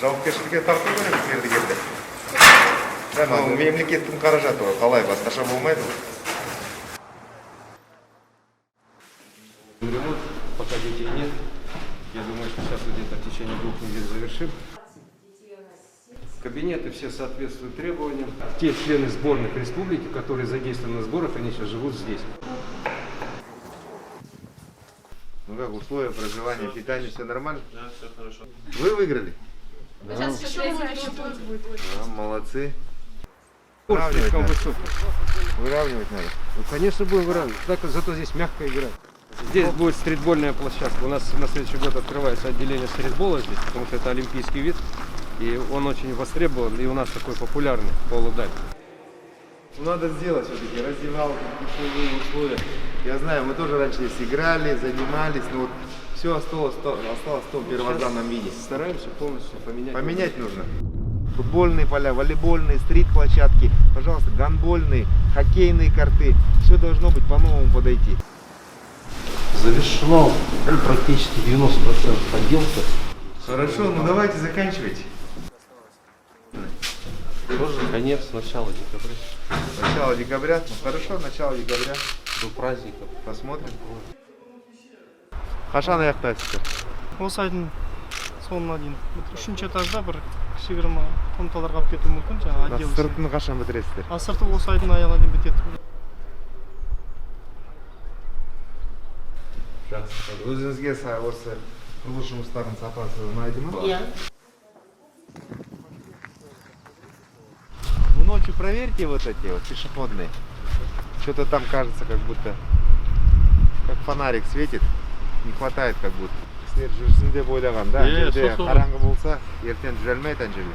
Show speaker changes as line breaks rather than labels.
Жауапкершілікке тарту кереміз мердігерді. Мемлекеттің қаражаты ғой, қалай басқаша болмайды ғой.
Ремонт, пока детей нет. Я думаю, что сейчас где-то в течение 2 недель завершим. Кабинеты все соответствуют требованиям. Те члены сборных республики, которые задействованы на сборах, они сейчас живут здесь.
Ну как, условия проживания, питания, все нормально?
Да, все хорошо.
Вы выиграли?
Сейчас еще будет.
Молодцы.
Выравнивать надо.
Выравнивать надо.
Ну, конечно, будем выравнивать. Так, зато здесь мягко играть. Здесь будет стритбольная площадка. У нас на следующий год открывается отделение стритбола здесь, потому что это олимпийский вид. И он очень востребован, и у нас такой популярный полудаль.
Надо сделать все-таки раздевалки, питьевые условия. Я знаю, мы тоже раньше здесь играли, занимались, но вот все осталось в том первозданном виде.
Стараемся полностью поменять.
Поменять нужно. Футбольные поля, волейбольные, стрит-площадки, пожалуйста, гандбольные, хоккейные корты. Все должно быть по-новому подойти.
Завершено практически 90% отделки.
Хорошо, ну давайте заканчивайте.
Тоже конец, начало декабря.
Начало декабря. Ну хорошо, начало декабря.
До праздников.
Посмотрим. Қашан аяқтайсыздар?
Осы айдың соңына дейін. Үшінші этажда бір кішігірім комнаталарға алып кетуі мүмкін, жаңағы отдел.
Сыртын қашан бітіресіздер?
А сырты осы айдың аяғына дейін бітеді.
Өзіңізге осы құрылыс жұмыстарының сапасы ұнайды ма?
Иә.
Ну ночью проверьте вот эти вот пешеходные. Что-то там кажется, как будто как фонарик светит. Не хватает как будто. Сіздер жүрсін деп ойлаған, да? Жерде қараңғы болса, ертең жүре алмайды ана жерде.